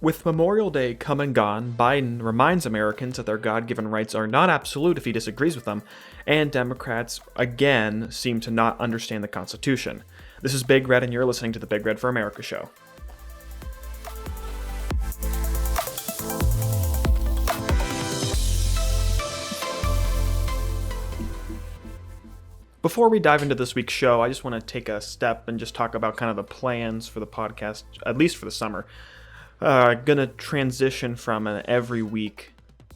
With Memorial Day come and gone, Biden reminds Americans that their God-given rights are not absolute if he disagrees with them, and Democrats, again, seem to not understand the Constitution. This is Big Red, and you're listening to the Big Red for America show. Before we dive into this week's show, I just want to take a step and just talk about kind of the plans for the podcast, at least for the summer. Gonna transition from an every week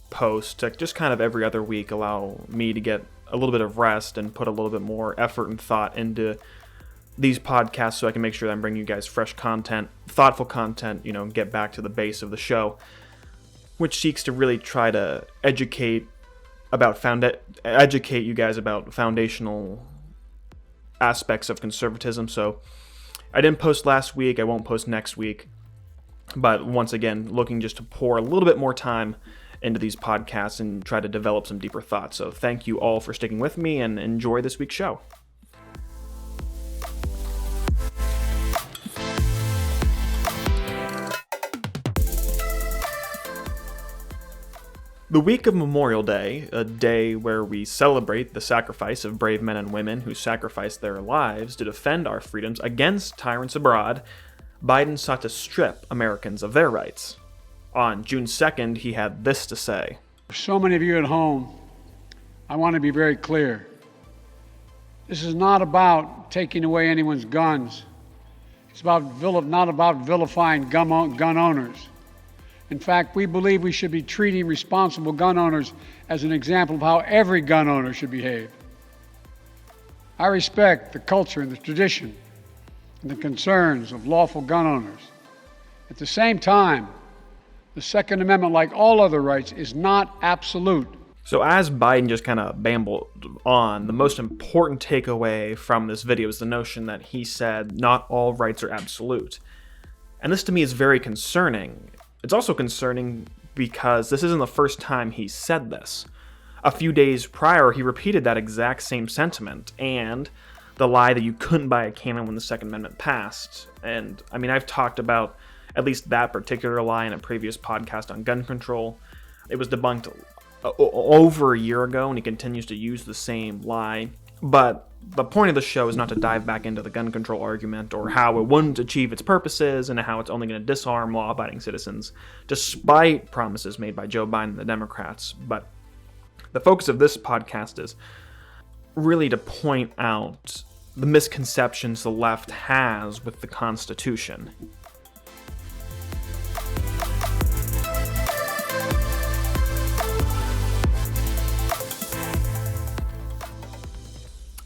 post to just kind of every other week, allow me to get a little bit of rest and put a little bit more effort and thought into these podcasts so I can make sure that I'm bringing you guys fresh content, thoughtful content, get back to the base of the show, which seeks to really try to educate you guys about foundational aspects of conservatism. So I didn't post last week, I won't post next week. But once again, looking just to pour a little bit more time into these podcasts and try to develop some deeper thoughts. So thank you all for sticking with me and enjoy this week's show. The week of Memorial Day, a day where we celebrate the sacrifice of brave men and women who sacrificed their lives to defend our freedoms against tyrants abroad, Biden sought to strip Americans of their rights. On June 2nd, he had this to say. For so many of you at home, I want to be very clear. This is not about taking away anyone's guns. It's not about vilifying gun owners. In fact, we believe we should be treating responsible gun owners as an example of how every gun owner should behave. I respect the culture and the tradition and the concerns of lawful gun owners. At the same time, the Second Amendment, like all other rights, is not absolute. So as Biden just kind of bambled on, the most important takeaway from this video is the notion that he said not all rights are absolute. And this to me is very concerning. It's also concerning because this isn't the first time he said this. A few days prior, he repeated that exact same sentiment, and the lie that you couldn't buy a cannon when the Second Amendment passed. And I've talked about at least that particular lie in a previous podcast on gun control. It was debunked over a year ago, and he continues to use the same lie. But the point of the show is not to dive back into the gun control argument or how it wouldn't achieve its purposes and how it's only going to disarm law-abiding citizens, despite promises made by Joe Biden and the Democrats. But the focus of this podcast is really to point out the misconceptions the left has with the Constitution.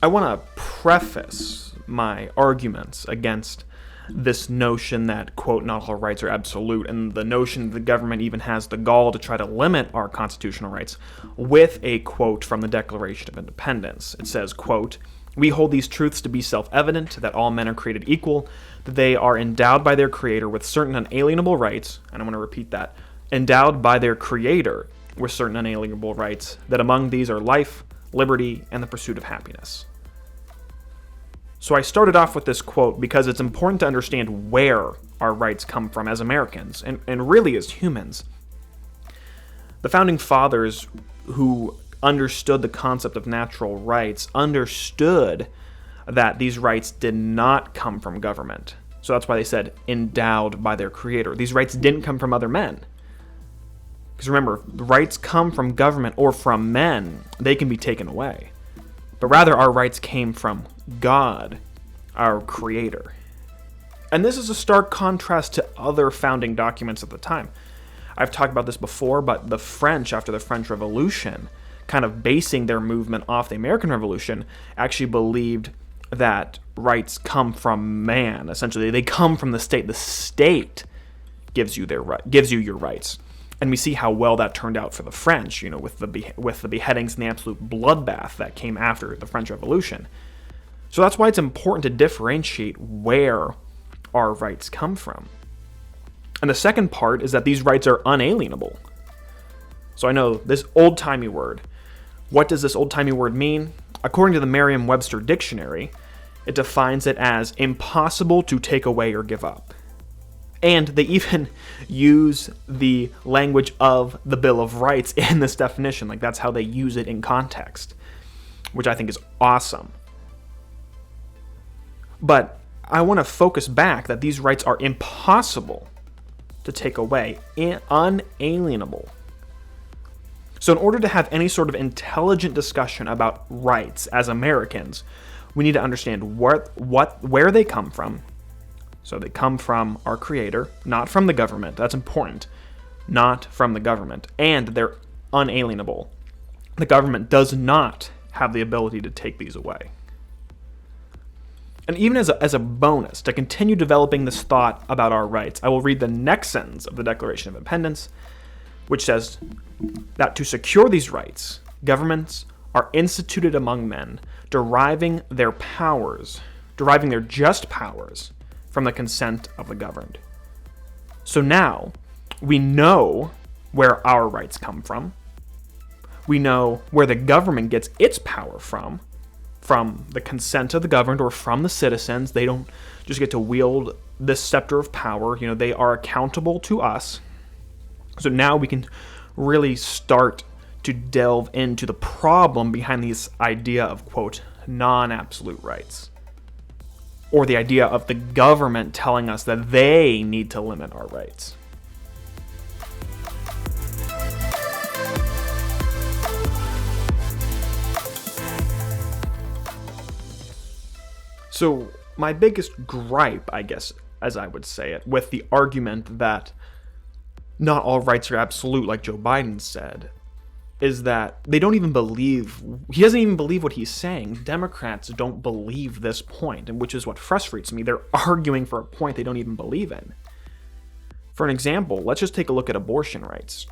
I want to preface my arguments against this notion that, quote, not all rights are absolute, and the notion that the government even has the gall to try to limit our constitutional rights, with a quote from the Declaration of Independence. It says, quote, "We hold these truths to be self-evident, that all men are created equal, that they are endowed by their Creator with certain unalienable rights," and I'm going to repeat that, endowed by their Creator with certain unalienable rights, that among these are life, liberty, and the pursuit of happiness. So I started off with this quote because it's important to understand where our rights come from as Americans, and really as humans. The Founding Fathers, who understood the concept of natural rights, understood that these rights did not come from government. So that's why they said, endowed by their Creator. These rights didn't come from other men. Because remember, the rights come from government or from men, they can be taken away. But rather, our rights came from God, our Creator. And this is a stark contrast to other founding documents at the time. I've talked about this before, but the French, after the French Revolution, kind of basing their movement off the American Revolution, actually believed that rights come from man. Essentially, they come from the state. The state gives you your rights. And we see how well that turned out for the French, with the beheadings and the absolute bloodbath that came after the French Revolution. So that's why it's important to differentiate where our rights come from. And the second part is that these rights are unalienable. So I know this old-timey word. What does this old-timey word mean? According to the Merriam-Webster dictionary, it defines it as impossible to take away or give up. And they even use the language of the Bill of Rights in this definition. Like, that's how they use it in context, which I think is awesome. But I want to focus back that these rights are impossible to take away, unalienable. So in order to have any sort of intelligent discussion about rights as Americans, we need to understand where they come from. So they come from our Creator, not from the government. That's important. Not from the government. And they're unalienable. The government does not have the ability to take these away. And even as a bonus, to continue developing this thought about our rights, I will read the next sentence of the Declaration of Independence, which says that to secure these rights, governments are instituted among men, deriving their just powers from the consent of the governed. So now, we know where our rights come from. We know where the government gets its power from the consent of the governed or from the citizens. They don't just get to wield this scepter of power. They are accountable to us. So now we can really start to delve into the problem behind this idea of, quote, non-absolute rights, or the idea of the government telling us that they need to limit our rights. So my biggest gripe, I guess, as I would say it, with the argument that not all rights are absolute, like Joe Biden said, is that he doesn't even believe what he's saying. Democrats don't believe this point, and which is what frustrates me. They're arguing for a point they don't even believe in. For an example, let's just take a look at abortion rights.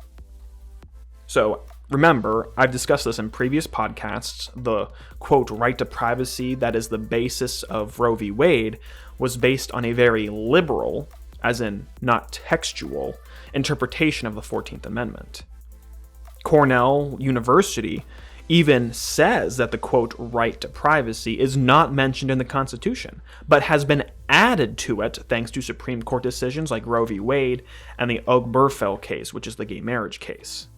So, remember, I've discussed this in previous podcasts. The, quote, right to privacy that is the basis of Roe v. Wade was based on a very liberal, as in not textual, interpretation of the 14th Amendment. Cornell University even says that the, quote, right to privacy is not mentioned in the Constitution, but has been added to it thanks to Supreme Court decisions like Roe v. Wade and the Obergefell case, which is the gay marriage case.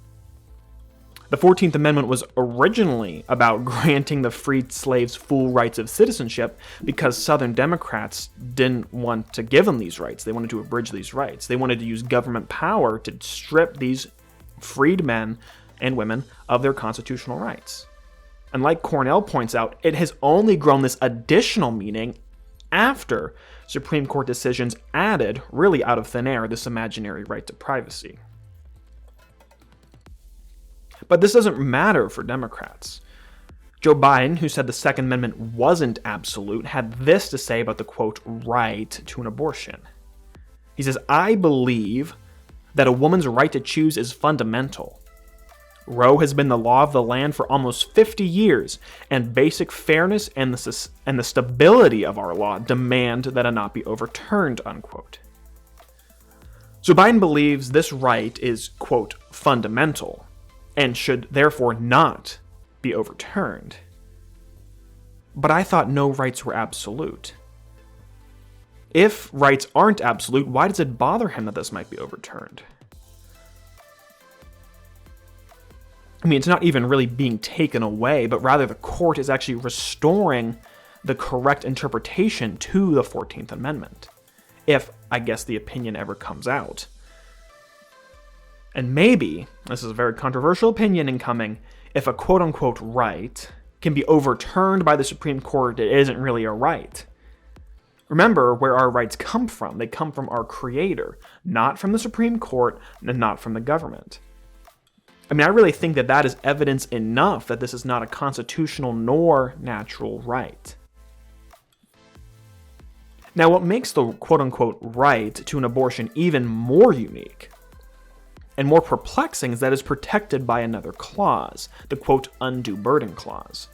The 14th Amendment was originally about granting the freed slaves full rights of citizenship because Southern Democrats didn't want to give them these rights. They wanted to abridge these rights. They wanted to use government power to strip these freed men and women of their constitutional rights. And like Cornell points out, it has only grown this additional meaning after Supreme Court decisions added, really out of thin air, this imaginary right to privacy. But this doesn't matter for Democrats. Joe Biden, who said the Second Amendment wasn't absolute, had this to say about the, quote, right to an abortion. He says, I believe that a woman's right to choose is fundamental. Roe has been the law of the land for almost 50 years, and basic fairness and the stability of our law demand that it not be overturned, unquote. So Biden believes this right is, quote, fundamental, and should therefore not be overturned. But I thought no rights were absolute. If rights aren't absolute, why does it bother him that this might be overturned? I mean, it's not even really being taken away, but rather the court is actually restoring the correct interpretation to the 14th Amendment, if, I guess, the opinion ever comes out. And maybe, this is a very controversial opinion incoming, if a quote-unquote right can be overturned by the Supreme Court, it isn't really a right. Remember where our rights come from. They come from our Creator, not from the Supreme Court, and not from the government. I mean, I really think that that is evidence enough that this is not a constitutional nor natural right. Now, what makes the quote-unquote right to an abortion even more unique and more perplexing is that it's protected by another clause, the, quote, undue burden clause.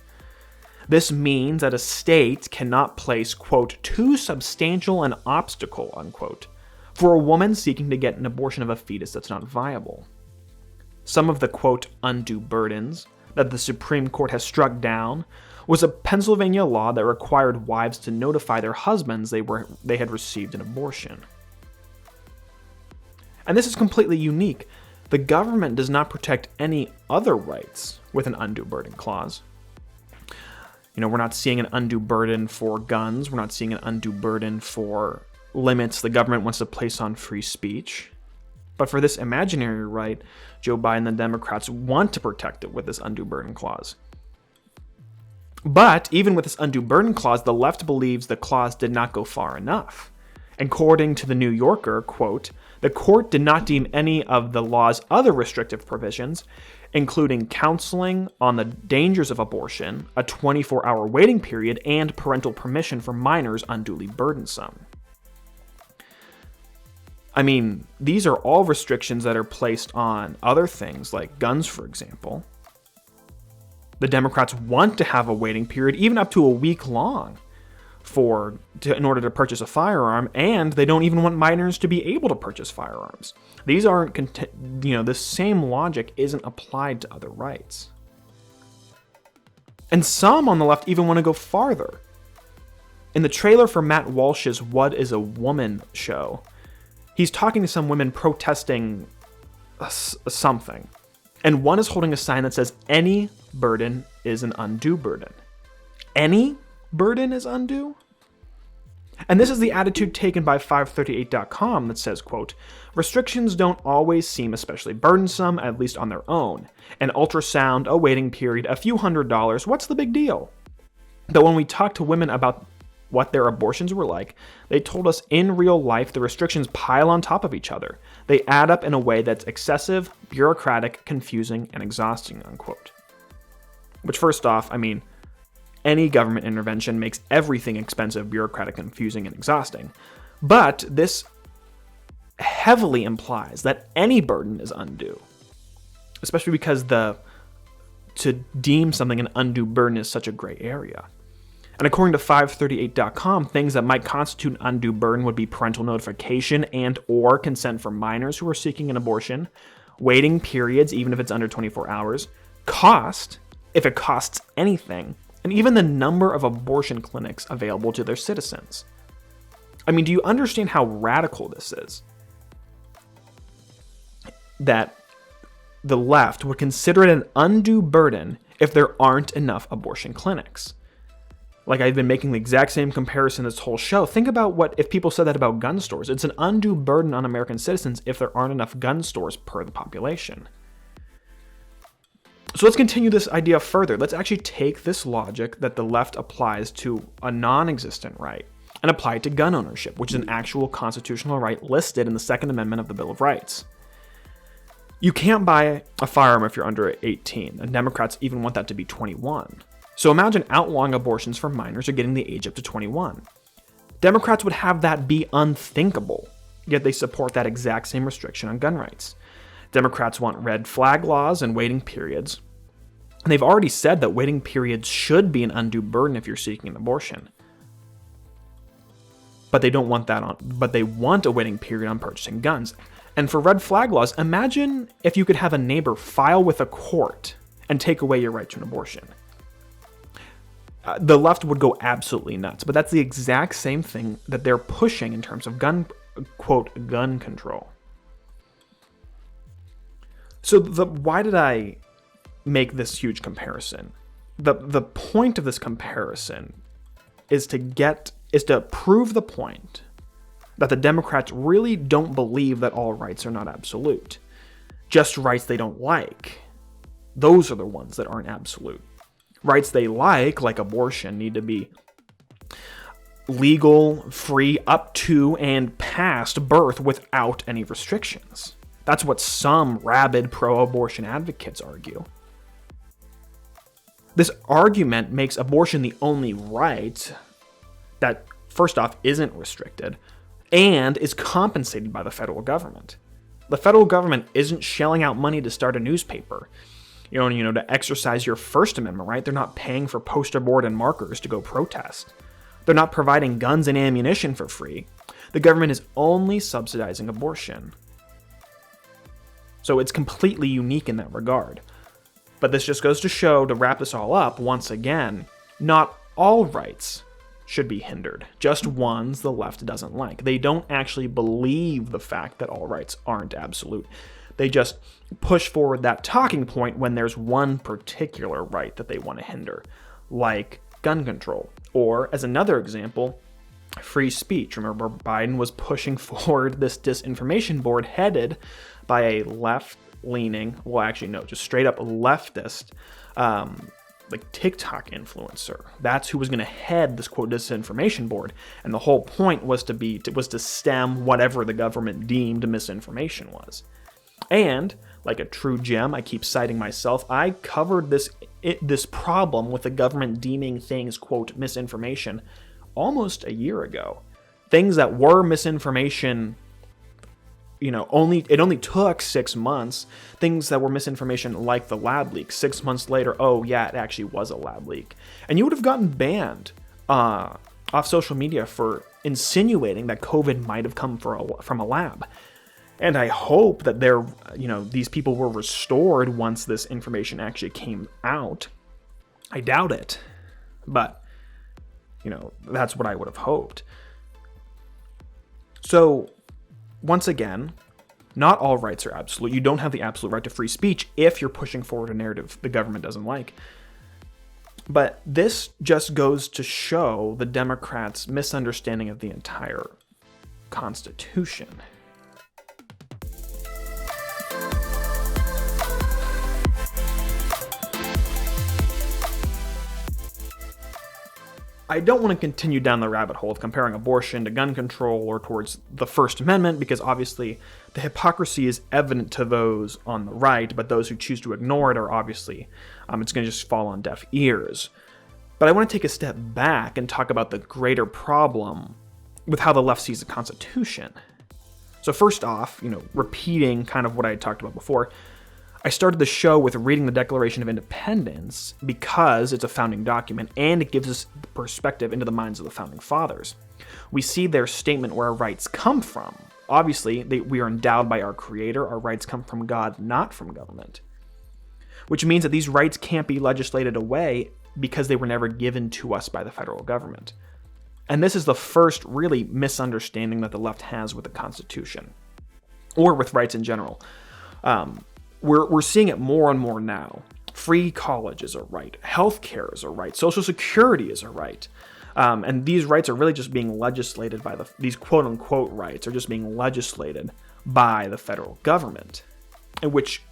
This means that a state cannot place, quote, too substantial an obstacle, unquote, for a woman seeking to get an abortion of a fetus that's not viable. Some of the, quote, undue burdens that the Supreme Court has struck down was a Pennsylvania law that required wives to notify their husbands they had received an abortion. And this is completely unique. The government does not protect any other rights with an undue burden clause. We're not seeing an undue burden for guns. We're not seeing an undue burden for limits the government wants to place on free speech. But for this imaginary right, Joe Biden and the Democrats want to protect it with this undue burden clause. But even with this undue burden clause, the left believes the clause did not go far enough. According to the New Yorker, quote, the court did not deem any of the law's other restrictive provisions, including counseling on the dangers of abortion, a 24-hour waiting period, and parental permission for minors, unduly burdensome. I mean, these are all restrictions that are placed on other things, like guns, for example. The Democrats want to have a waiting period, even up to a week long, in order to purchase a firearm, and they don't even want minors to be able to purchase firearms. These aren't, this same logic isn't applied to other rights. And some on the left even want to go farther. In the trailer for Matt Walsh's What is a Woman show, he's talking to some women protesting something. And one is holding a sign that says, any burden is an undue burden. Any burden is undue? And this is the attitude taken by 538.com that says, quote, restrictions don't always seem especially burdensome, at least on their own. An ultrasound, a waiting period, a few $100s, what's the big deal? But when we talked to women about what their abortions were like, they told us in real life the restrictions pile on top of each other. They add up in a way that's excessive, bureaucratic, confusing, and exhausting, unquote. Which, first off, any government intervention makes everything expensive, bureaucratic, confusing, and exhausting. But this heavily implies that any burden is undue, especially because to deem something an undue burden is such a gray area. And according to 538.com, things that might constitute an undue burden would be parental notification and or consent for minors who are seeking an abortion, waiting periods, even if it's under 24 hours, cost, if it costs anything, and even the number of abortion clinics available to their citizens. Do you understand how radical this is? That the left would consider it an undue burden if there aren't enough abortion clinics. Like, I've been making the exact same comparison this whole show. Think about what if people said that about gun stores. It's an undue burden on American citizens if there aren't enough gun stores per the population. So let's continue this idea further. Let's actually take this logic that the left applies to a non-existent right and apply it to gun ownership, which is an actual constitutional right listed in the Second Amendment of the Bill of Rights. You can't buy a firearm if you're under 18, and Democrats even want that to be 21. So imagine outlawing abortions for minors or getting the age up to 21. Democrats would have that be unthinkable, yet they support that exact same restriction on gun rights. Democrats want red flag laws and waiting periods. And they've already said that waiting periods should be an undue burden if you're seeking an abortion. But they don't want that but they want a waiting period on purchasing guns. And for red flag laws, imagine if you could have a neighbor file with a court and take away your right to an abortion. The left would go absolutely nuts, but that's the exact same thing that they're pushing in terms of gun control. So why did I make this huge comparison? The point of this comparison is to prove the point that the Democrats really don't believe that all rights are not absolute. Just rights they don't like. Those are the ones that aren't absolute. Rights they like abortion, need to be legal, free, up to, and past birth without any restrictions. That's what some rabid pro-abortion advocates argue. This argument makes abortion the only right that, first off, isn't restricted and is compensated by the federal government. The federal government isn't shelling out money to start a newspaper, to exercise your First Amendment right. They're not paying for poster board and markers to go protest. They're not providing guns and ammunition for free. The government is only subsidizing abortion. So it's completely unique in that regard. But this just goes to show, to wrap this all up, once again, not all rights should be hindered, just ones the left doesn't like. They don't actually believe the fact that all rights aren't absolute. They just push forward that talking point when there's one particular right that they want to hinder, like gun control. Or, as another example, free speech. Remember, Biden was pushing forward this disinformation board headed by a left-leaning, well, actually, no, just straight-up leftist, like TikTok influencer. That's who was going to head this quote disinformation board, and the whole point was to stem whatever the government deemed misinformation was. And like a true gem, I keep citing myself, I covered this problem with the government deeming things quote misinformation almost a year ago. Things that were misinformation, it only took 6 months. Things that were misinformation, like the lab leak, 6 months later, oh yeah, it actually was a lab leak. And you would have gotten banned off social media for insinuating that COVID might have come from a lab. And I hope that these people were restored once this information actually came out. I doubt it, but that's what I would have hoped. So, once again, not all rights are absolute. You don't have the absolute right to free speech if you're pushing forward a narrative the government doesn't like. But this just goes to show the Democrats' misunderstanding of the entire Constitution. I don't want to continue down the rabbit hole of comparing abortion to gun control or towards the First Amendment, because obviously the hypocrisy is evident to those on the right, but those who choose to ignore it are obviously, it's going to just fall on deaf ears. But I want to take a step back and talk about the greater problem with how the left sees the Constitution. So first off, repeating kind of what I had talked about before, I started the show with reading the Declaration of Independence because it's a founding document and it gives us perspective into the minds of the founding fathers. We see their statement where our rights come from. Obviously, we are endowed by our Creator. Our rights come from God, not from government. Which means that these rights can't be legislated away because they were never given to us by the federal government. And this is the first really misunderstanding that the left has with the Constitution, or with rights in general. We're seeing it more and more now. Free college is a right. Healthcare is a right. Social Security is a right. And these rights are really just being legislated by these quote-unquote rights are just being legislated by the federal government, and which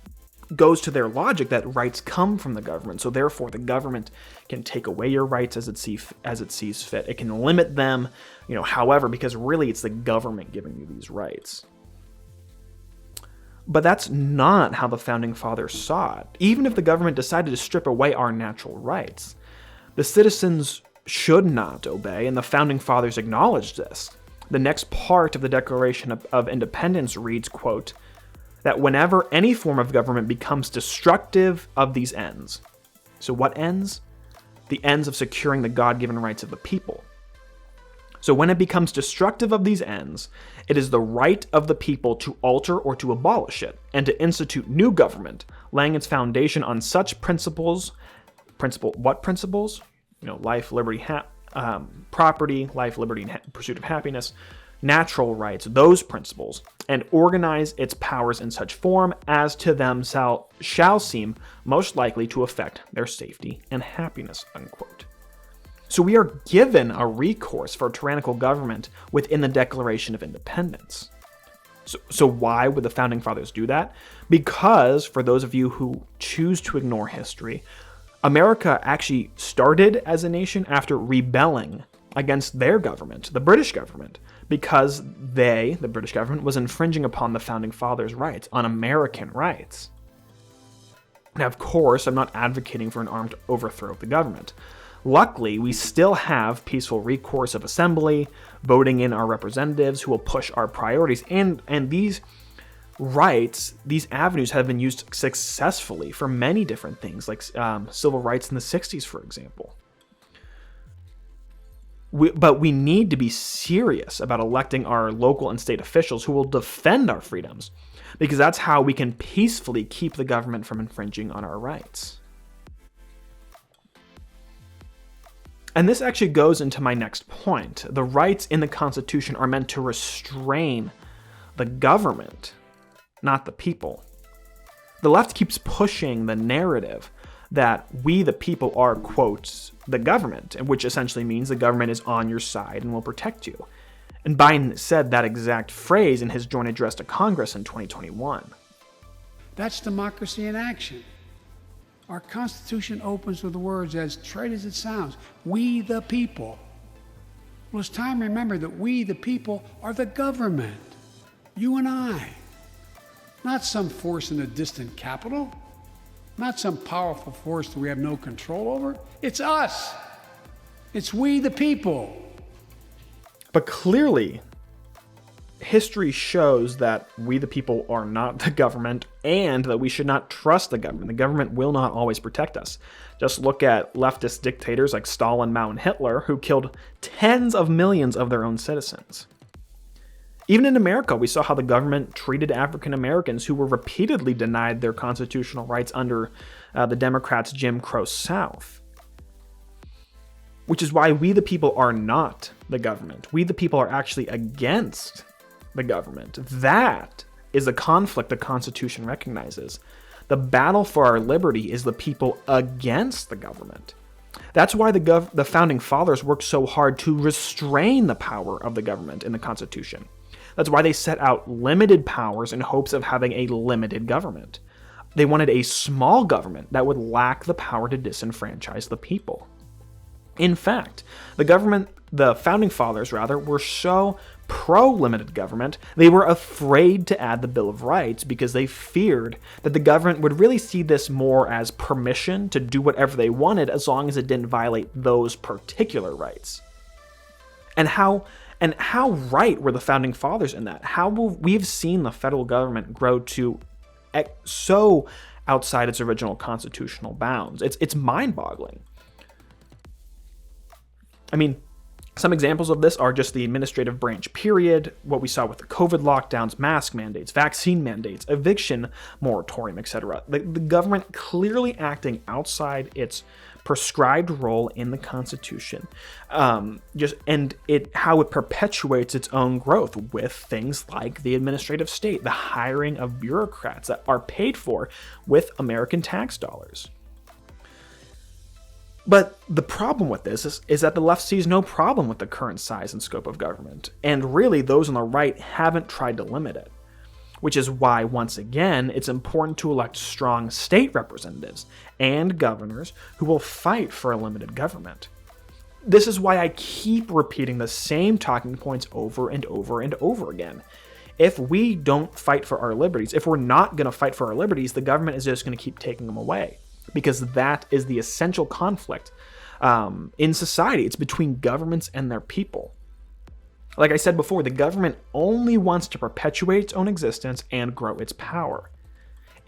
goes to their logic that rights come from the government. So therefore, the government can take away your rights as it sees fit. It can limit them, however, because really it's the government giving you these rights. But that's not how the founding fathers saw it. Even if the government decided to strip away our natural rights, the citizens should not obey, and the founding fathers acknowledged this. The next part of the Declaration of Independence reads, quote, that whenever any form of government becomes destructive of these ends. So what ends? The ends of securing the God-given rights of the people. So when it becomes destructive of these ends, it is the right of the people to alter or to abolish it, and to institute new government, laying its foundation on such principles. What principles? Life, liberty, property, life, liberty, and pursuit of happiness, natural rights, those principles, and organize its powers in such form as to them shall seem most likely to affect their safety and happiness, unquote. So we are given a recourse for tyrannical government within the Declaration of Independence. So why would the Founding Fathers do that? Because, for those of you who choose to ignore history, America actually started as a nation after rebelling against their government, the British government, because the British government, was infringing upon the Founding Fathers' rights, on American rights. Now, of course, I'm not advocating for an armed overthrow of the government. Luckily, we still have peaceful recourse of assembly, voting in our representatives who will push our priorities, and these rights, these avenues have been used successfully for many different things, like civil rights in the 60s, for example. But we need to be serious about electing our local and state officials who will defend our freedoms, because that's how we can peacefully keep the government from infringing on our rights. And this actually goes into my next point. The rights in the Constitution are meant to restrain the government, not the people. The left keeps pushing the narrative that we, the people, are, quote, the government, which essentially means the government is on your side and will protect you. And Biden said that exact phrase in his joint address to Congress in 2021. That's democracy in action. Our Constitution opens with the words as trite as it sounds, we the people. Well, it's time to remember that we the people are the government, you and I. Not some force in a distant capital, not some powerful force that we have no control over. It's us. It's we the people. But clearly, history shows that we the people are not the government and that we should not trust the government. The government will not always protect us. Just look at leftist dictators like Stalin, Mao, and Hitler, who killed tens of millions of their own citizens. Even in America, we saw how the government treated African Americans who were repeatedly denied their constitutional rights under the Democrats' Jim Crow South. Which is why we the people are not the government. We the people are actually against the government. That is a conflict the Constitution recognizes. The battle for our liberty is the people against the government. That's why the Founding Fathers worked so hard to restrain the power of the government in the Constitution. That's why they set out limited powers in hopes of having a limited government. They wanted a small government that would lack the power to disenfranchise the people. In fact, the Founding Fathers, were so pro-limited government, they were afraid to add the Bill of Rights because they feared that the government would really see this more as permission to do whatever they wanted as long as it didn't violate those particular rights. And how right were the Founding Fathers in that? We've seen the federal government grow to so outside its original constitutional bounds. It's mind-boggling. I mean, some examples of this are just the administrative branch period, what we saw with the COVID lockdowns, mask mandates, vaccine mandates, eviction moratorium, etc. The government clearly acting outside its prescribed role in the Constitution, how it perpetuates its own growth with things like the administrative state, the hiring of bureaucrats that are paid for with American tax dollars. But the problem with this is that the left sees no problem with the current size and scope of government, and really those on the right haven't tried to limit it. Which is why, once again, it's important to elect strong state representatives and governors who will fight for a limited government. This is why I keep repeating the same talking points over and over and over again. If we don't fight for our liberties, if we're not going to fight for our liberties, the government is just going to keep taking them away. Because that is the essential conflict in society. It's between governments and their people. Like I said before, the government only wants to perpetuate its own existence and grow its power.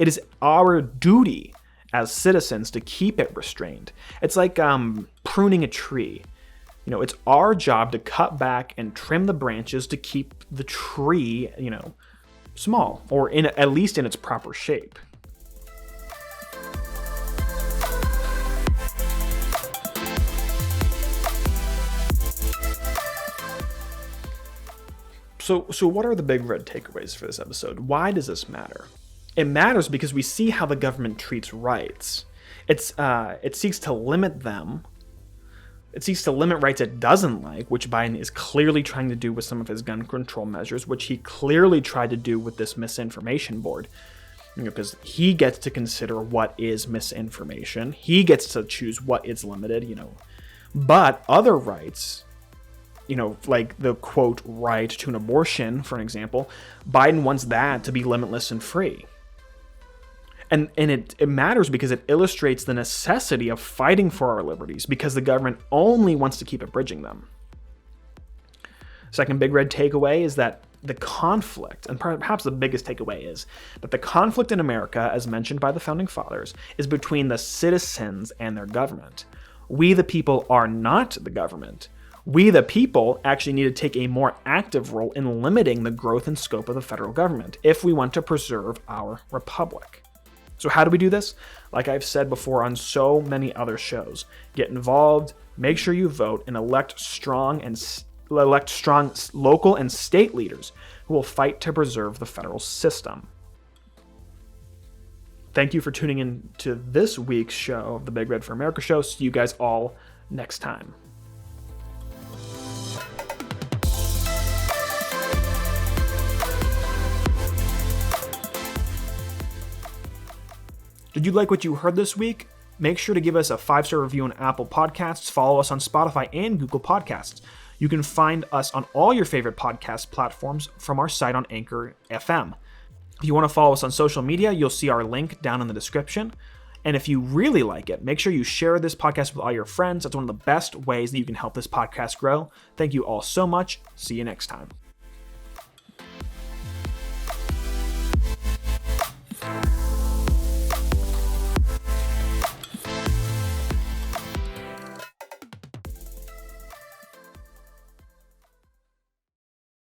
It is our duty as citizens to keep it restrained. It's like pruning a tree. It's our job to cut back and trim the branches to keep the tree, small, or at least in its proper shape. So what are the big red takeaways for this episode? Why does this matter? It matters because we see how the government treats rights. It seeks to limit them. It seeks to limit rights it doesn't like, which Biden is clearly trying to do with some of his gun control measures, which he clearly tried to do with this misinformation board. Because he gets to consider what is misinformation. He gets to choose what is limited, But other rights, like the, quote, right to an abortion, for an example, Biden wants that to be limitless and free. And it matters because it illustrates the necessity of fighting for our liberties because the government only wants to keep abridging them. Second big red takeaway is that the conflict, and perhaps the biggest takeaway is that the conflict in America, as mentioned by the Founding Fathers, is between the citizens and their government. We the people are not the government. We, the people, actually need to take a more active role in limiting the growth and scope of the federal government if we want to preserve our republic. So how do we do this? Like I've said before on so many other shows, get involved, make sure you vote, and elect strong local and state leaders who will fight to preserve the federal system. Thank you for tuning in to this week's show of the Big Red for America show. See you guys all next time. Did you like what you heard this week? Make sure to give us a 5-star review on Apple Podcasts, follow us on Spotify and Google Podcasts. You can find us on all your favorite podcast platforms from our site on Anchor FM. If you want to follow us on social media, you'll see our link down in the description. And if you really like it, make sure you share this podcast with all your friends. That's one of the best ways that you can help this podcast grow. Thank you all so much. See you next time.